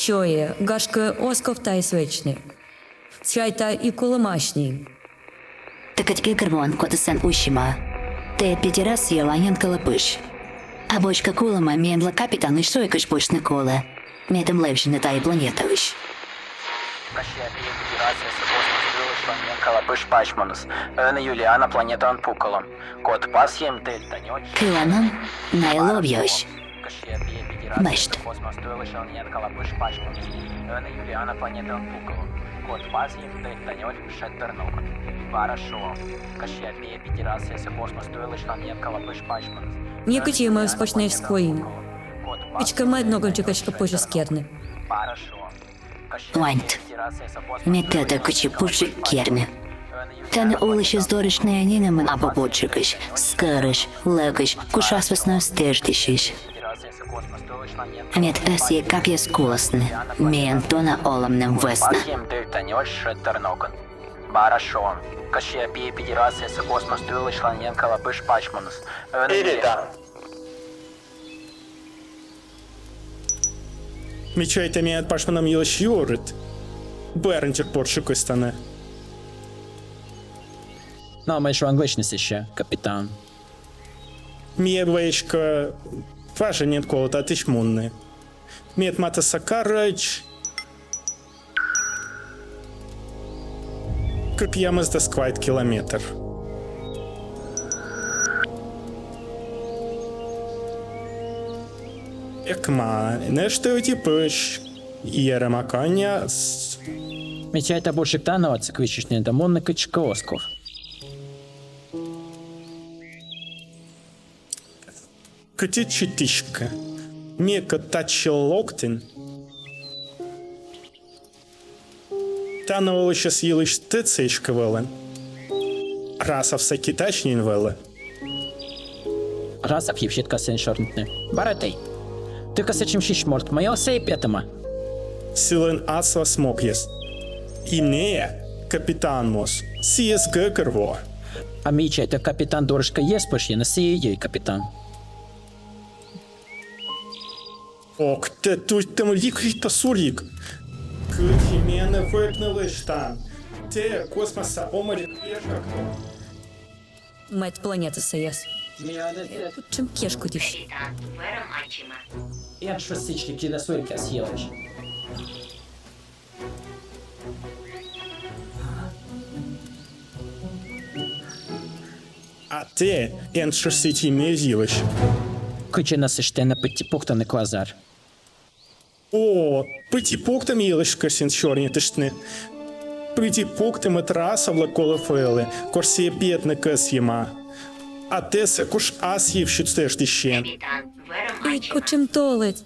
Чоє, гашка осков та й свечник. Чай та і кулемашній. Такатьки карвон, котасен ущима. Те підірас єланyan калапиш. А бочка кулема мєндла капітан і шойкаш почне коле. Мєдем левші та й планетовиш. Kaşıya bir federasiyası kosmos Yen kalapış paşmanız. Öne Юліана планетан пуколом. Код пас єм дельта ньоч. Киланам найлов'яш. Kaşıya bir Мешт. federasiyası kosmos Yen kalapış paşmanız. Öne Юліана планетан пуколом. Код пас єм дельта ньоч шеттернокон. Хорошо. Kaşıya bir federasiyası kosmos Yen kalapış paşmanız. Мені котіємо спочне в скоїм. Пічка медно гольчикачка позже скерне. Хорошо. Лант. Мєтета кочі пуші керне. Та не олище здориш не анінами або бочикаш. Скариш, лекаш, кушас весною стеждішиш. Мєт ес є кап'є скуласне. Мєн тона оламнем весна. Пасьем дельта ньоч шеттернокон. Хорошо. Kaşıya bir federasiyası kosmos Yen kalapış paşmanız. Öne Юліана. Мічайте мені пашманом їлиш юрит. Бернчик поршикой стане. Ну, ми ж в англичниці ще, капітан. Міє двоєчка важа нет колота, а ти чмунний. Мієт мата сакарач. Коп'ями здосквайт кілометр. Як ма, не ж ти типиш. Єремакання з... Мітяй та бочик та на оцик вичечний дамонники чкоосков. Котичитишка. Міка тачі локтин. Та навели щас їлиш тицичка велен. Раса все китачні веле. Раз ап'ївщитка сен шорнтне. Баратей. Ти касичим шішморт, моя осей п'ятима. Силен асла смок єс. І не капітан мос. Сієс гекерво. А мічай та капітан дорожка є спошє, на сіє їй капітан. Ок, те тут там лікрій та сурік. Киті мене випнули штан. Те космоса оморі клешак. Мать планети саяс. Чим кешку діш? Я ж сички кіда суріка с'їлиш. А те еншоситі мезілиш. Киче насиште на питті пухта не квазар. О, приті пуктам їлиш косін чорні тишни. Приті пуктам і траса влеколе фели, корсіє п'ятне кес єма. А те се куш ас їв, що це ж ще. І чим толить?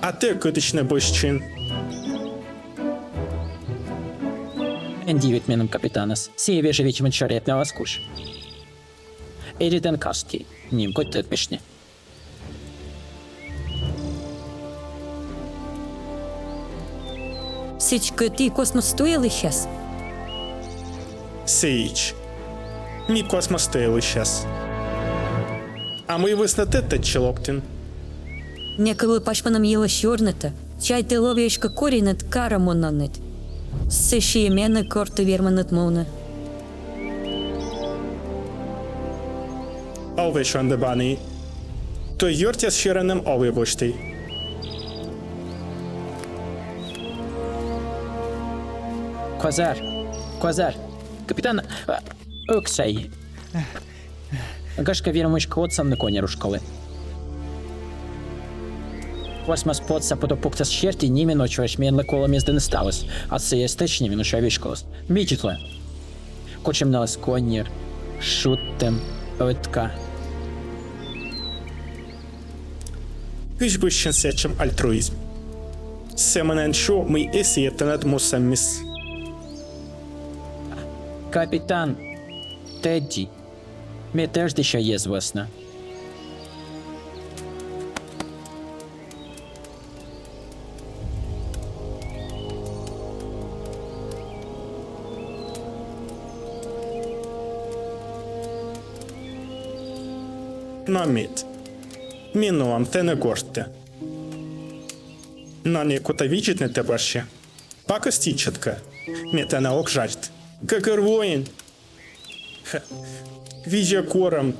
А те китичне бощин. Ендівіт міном капітанас. Сіє віже вічмен чорєт на васкуш. Еріден касті. Нім котет пішні. Січка, ти космос стояли щас? Сейч. Мій космос стояли щас. А ми виснате те челоктин. Неколи пашманом їла щорнета. Чай ти лов'ячка корінет карамонанет. Сиші ємене корти вірманет мовне. Alweer aan de bani. То юртяс щиренем овибочтий. Квазар. Квазар. Капітан... Оксай. Гашка вірмочка от сам на коні рушколи. Космос подса потопукта з черті німи ночуєш мєнле коло мізде не сталось, а це є стечні він уша вішколос. Бічітле. Кочем налез конір, шуттем, витка. Киш би ще сечем альтруїзм. Семенен шо ми есієтенет мусаміс. Капітан Тедді. Мє теж диша є звесна. No mit. Minuam te ne kortte. No niin, kuta viitsit ne te paši. Pakastitšatka. Mitä ne okžalt. Kakarvoin. Vizia koram.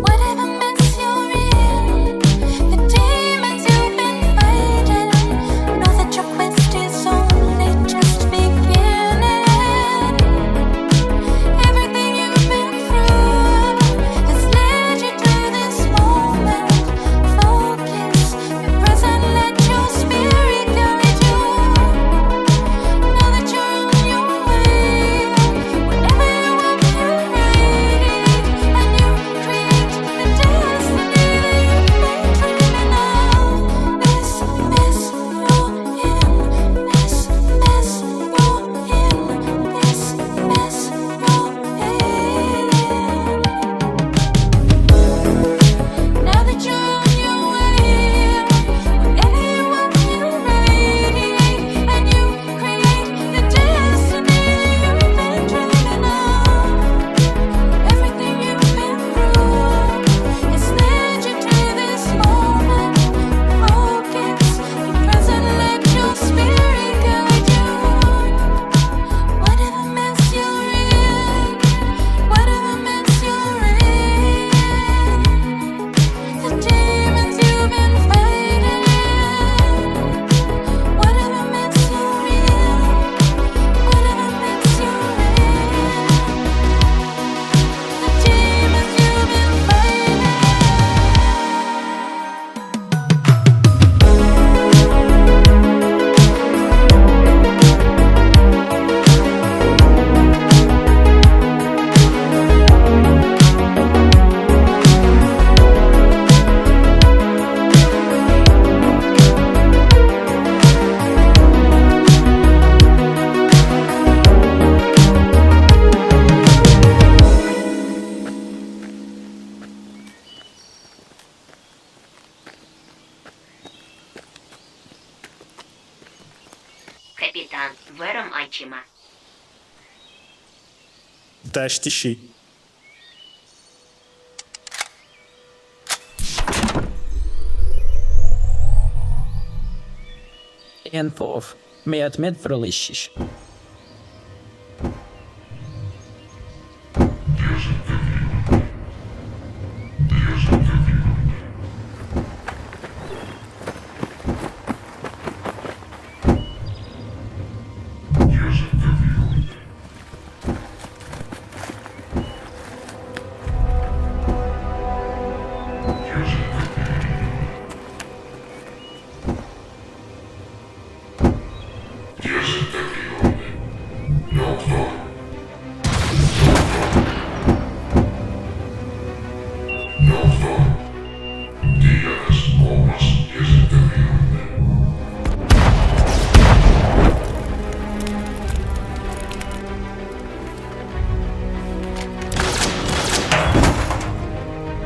Whatever mess you're in, the demons you've been fighting, know that your quest is only just beginning. Everything you've been through has led you to this moment. Focus, be present, let your spirit guide you. Know that you're on your way. Whenever you want, you're ready, and you create the destiny that you've been dreaming of. This mess you're in, this mess you're in, this mess you're in. Now that you're on your way, whenever you want, you're ready, and you create the destiny that you've been dreaming of. Everything you've been through has led you to this moment. Focus, be present, let your spirit guide you. Whatever mess you're in, whatever mess you're in, the demons you've been fighting. Whatever mess you're in, whatever mess you're in, the demons you've been fighting. Капитан, вером Айчима. Даш тиші. Infov. Med medförlichtig.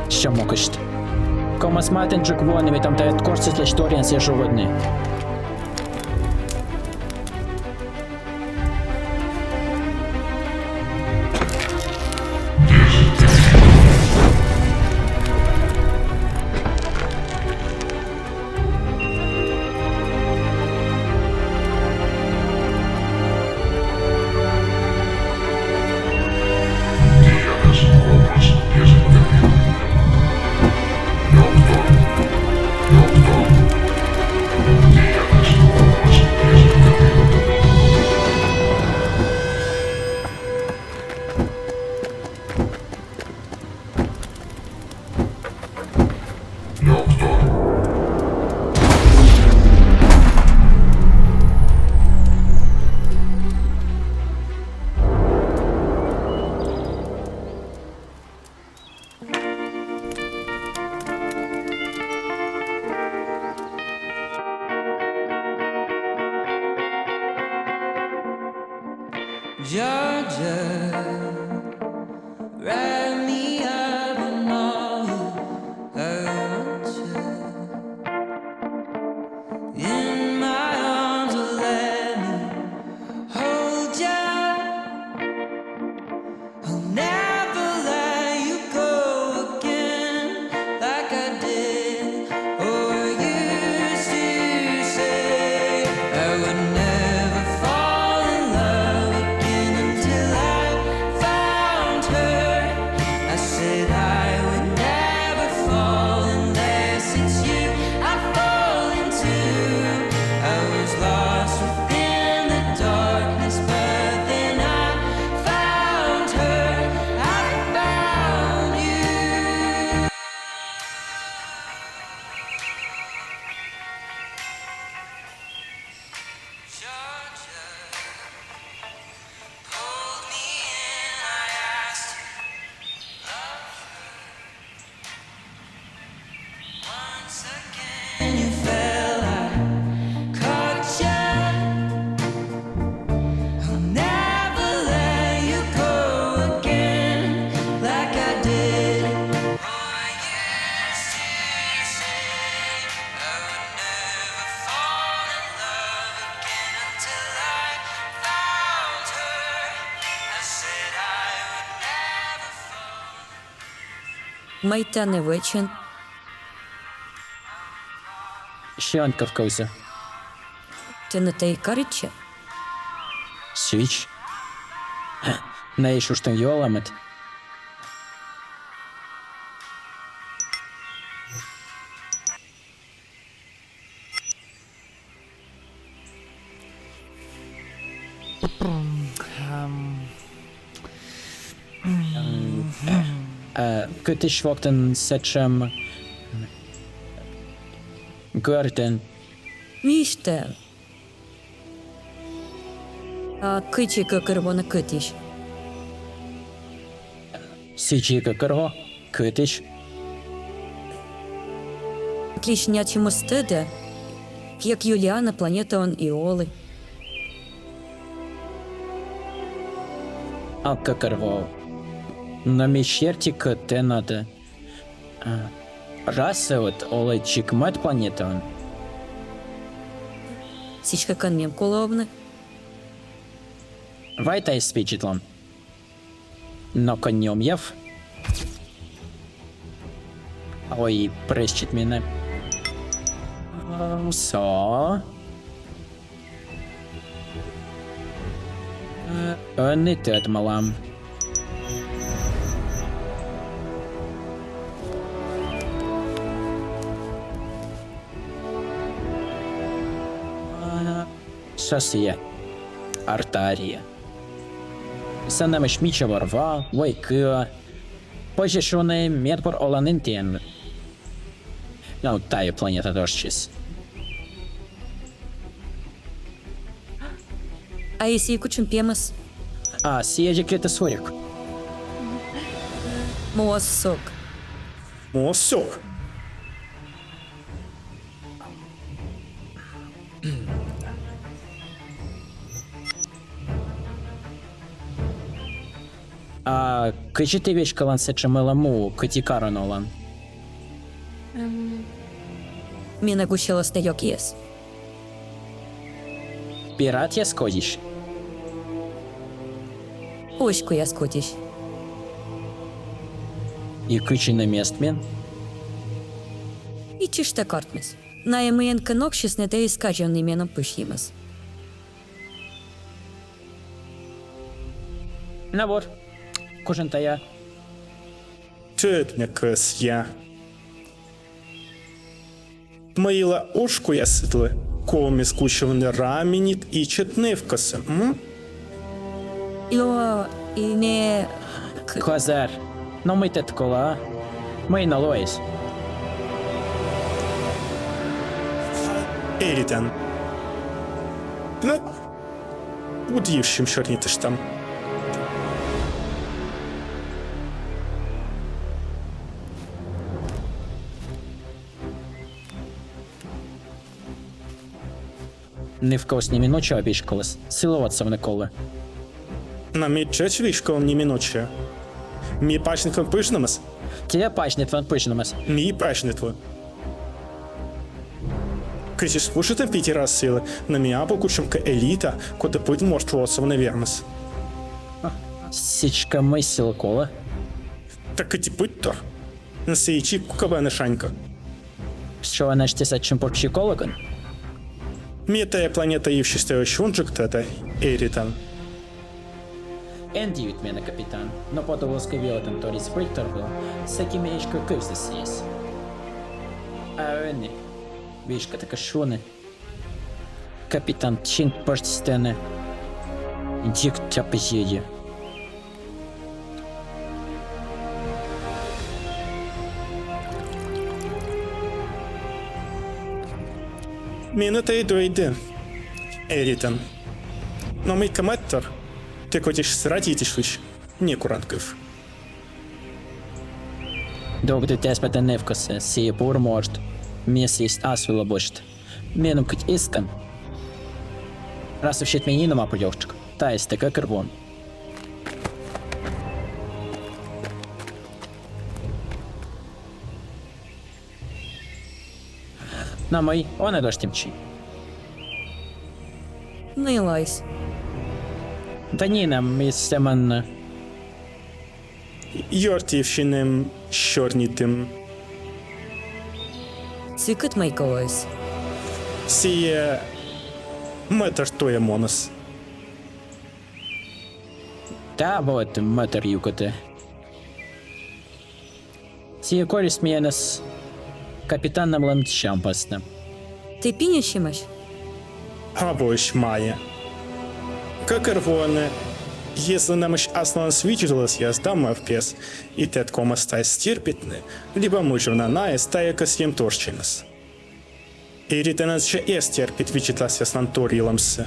Що мокошт? Комас матен джуквонами там тает корсит лишь ториан се животни. Доктор, Майта не вечен. Ще он кавкався. Ти на те й кариче? Свіч. Не ішу ж там йоламет. Kötись vakten seçem Görden Віжте. А кичика кервона китіш. Сичика Кырго Kötись Клішнячі мостиде, як Юліана, планета он Іоли. Alka Kырvo На мещерти те надо Раса вот оле чикмат планета он Січка канмєм коловне. Вайтай с печетлом Но конем ев Ой, прещит меня Со Не тет малам Сосия Артария Санамеш мича ворва Войкыа Пожешоне медбор оланентен Ну, тая планета дождчис А єсі кучим п'ємас? А, сия клета сорик Моосок. Мосок. А, кычите вещь калан сеча меламу Катикара нолан Міна гущила снайок єс. Пират я сходишь Очку я скотіш. И кычи на мест мен І чи ж та картмес? Нає миєн канок щось не те і скаже он іменом пишімас. Набор Кожен тая Тетня кис я. Мила ушку я ситли. Комі скучив не рамініт і четнивкаси. Ло і не... Козар Но мы тет кола Мы налоис Ерітен. Ну, удівшим чорніти ж там. Не в косні минуча обіжкалась Силуватися в Николи На мій чеч вішком ні міноче. Мій пачником пишнемес, Тебе пачнет ван пишнемес мій пачнитво. Кричиш слушатим п'яті раз сили, на мій покучимка еліта, коли путь морствуватися в невермес. Січка ми силкола Так і ті путь то. На сіючі кукаве шанька. Що вона ж тіса чим попчикологон Мій тая планета ївшістею щунчик тета, Ерітан. Энди від мене капітан Но подовозка віотен торіс прикторгу Секі меєчка кився сіс А вони Вішка така шуни Капітан чин портстене Дік тяпезєє Міна та й дойде. Ерітан. Но мій каметтер, ти котиш срадіти швидше, не куранкив. Добре теспете невкосе Сіє бурморт Місість асвіла бошт Меном кить іскан Раз вщит мені нема польовчик Та єсть така карбон На мой, он дощ тімчі Не лайс. Та ні, нам із семен Йортівщиним щорнітим. Цикът майкалась. Сіє метр тоє монос. Та вот метр юкоти. Цієї користь мені нас капітаном ланчам пасне. Ти пінящимаш? Або ж має. Какервоне, если нам ещё аслан свиджилась, я сдам FPS, и тет кома стай стерпитны, либо мы же на нае стая косьем торчинас. И ритенас же и стерпит вичитлась аслан ториламсы.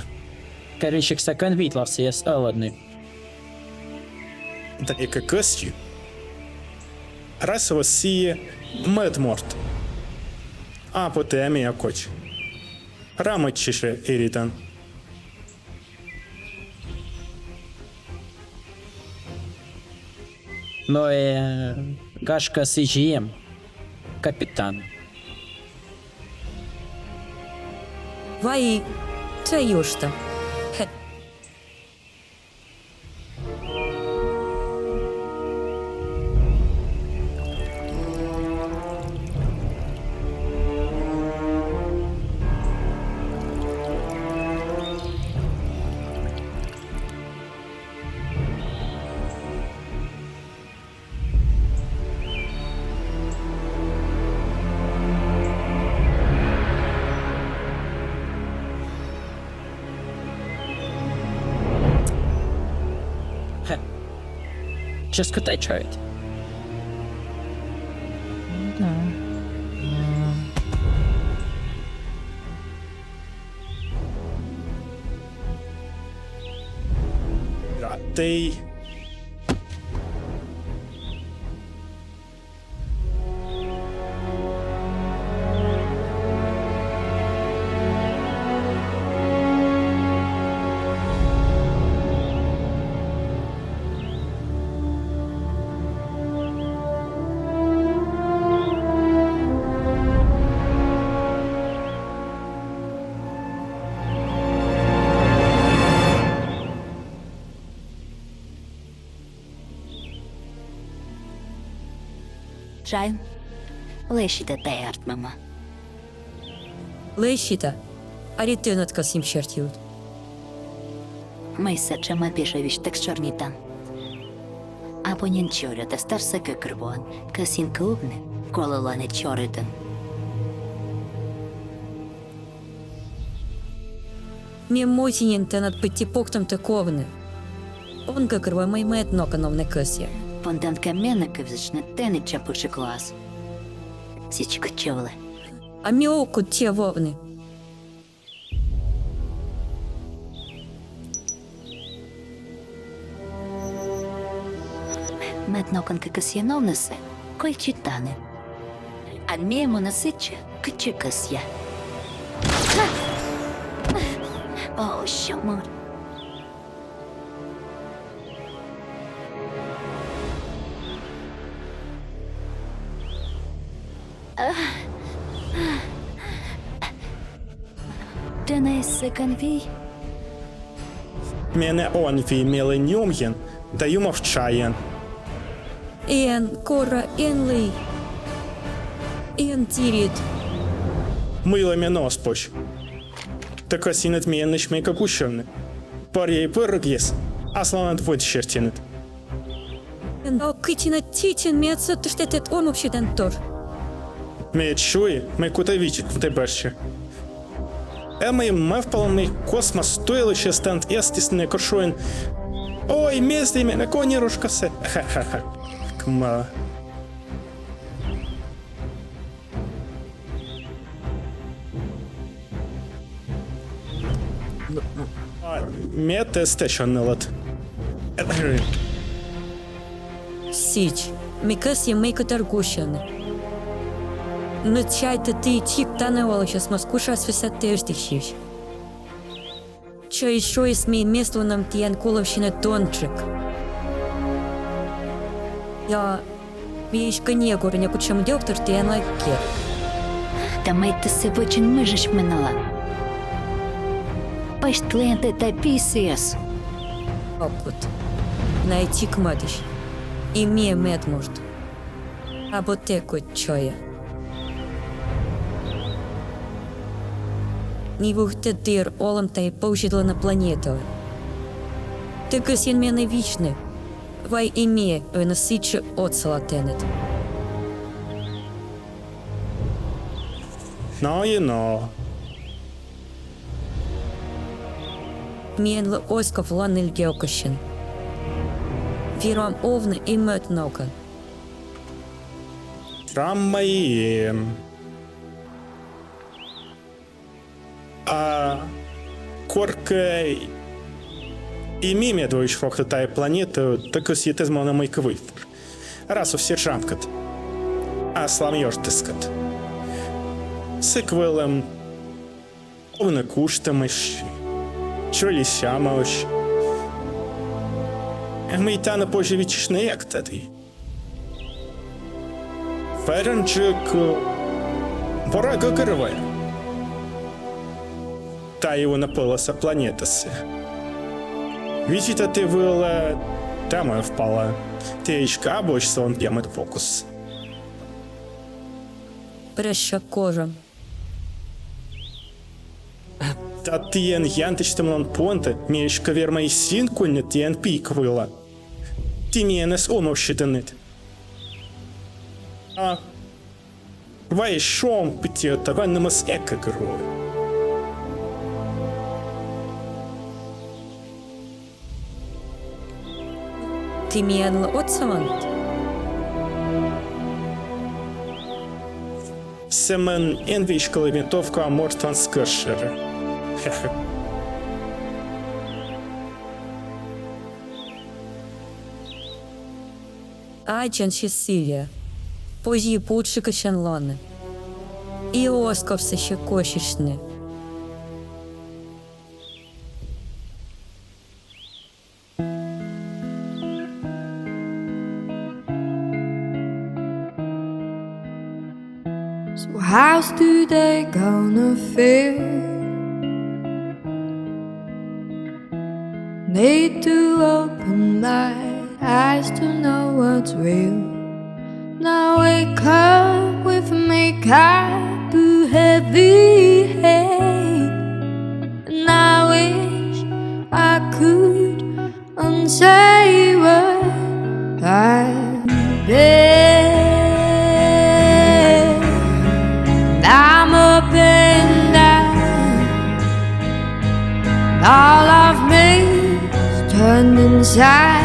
Коричик сакан вітлався, я оладний. Да и как косью. Расово сие медморт. А по теме я коч. Рамочише иритан. Но кашка CGM. Капітан. Ваї, твою ж там. Хе. Just could they trade? Ты... Жаль. Лишите теярт, мама. Лещита. Арітинат касім чертів. Ми сачама пішевіш так чорнітан. Або нінчоря та старса кекервон, касін клубне, коло лане чоритан. Мім мосінін та над питтіпоктом та ковни. Он какрва маймет ноканов не касє. Понтан кам'яники взичне тени чапучий клас. Січка чоле. А міоку ті вовни. Мет ноканки касьянов несе, кой читане. А міємо насиче, кичи касья. О, що мор. Ти не секанвій? Мене он ви меленюмген, даю мовчаєн. Ен, кора, ен лей. Ен тіріт. Мило мене споч. Так осінет мене шмейка кущевне. Пар ей пыррык ес, асланат вот щертинет. Ен окитіна тітін меца тиштетет он общеден тор. Ме чує, ме кутавічик в теберще. Емей мевпалений космос стоїлище стенд естісне коршоін. Ой, місті мене коні рушкасе. Ха-ха-ха. Кма. Мете стечоннелет. Січ. Мікас є мейка таргущане. Ну чайте ти чіп та не олище смаскуша свися теж тихіш. Що і що із мій місто нам тіян коловщина тончик. Я... Вієчка не кореня кучам доктор тіян лайкер. Та майте се вочин мижиш минала. Пасть ленте та пісіс. Опут. Найти кмадиш. ім'є медмужд. Або те чоє. Нівух те дир олам та й повжидло на планету. Ти кисін мене вічне. Вай ім'є виносиче оцела тенет. Ну і ну. Мien le oiskov lannil geokashin. Viram ovne i möt nauka. Траммаєм. А коркай і мім'я двоїш фохтатає планету, так ось є те змона майка вифр. Раз у сержанткат. А слам йожтискат. Сиквелем овне куштамиш, що лісямаш. Мейтана позже відчишне як тоді. Ференчик пора гагерве. Та його напилася планетаси. Вічіта ти вила, тема впала. Течка або ж сон п'ямет фокус. Преща кожа. Та тієн янтичтемлон понте, мєшка вірма і сінкульне тієн пік вила. Ті мєнес оновщитенит. А вай шом питє та веннемас ека герой. Ти mien le otsavant. Семен енвіч левінтовка мортван скершер. Хе-хе. Айчан Сесилия. Позі путшика шанлоне. І осковся ще кошечне. So how's today gonna feel? Need to open my eyes to know what's real. Now wake up with makeup too heavy head, and I wish I could unsay what I've been. I'm up and down, all of me is turned inside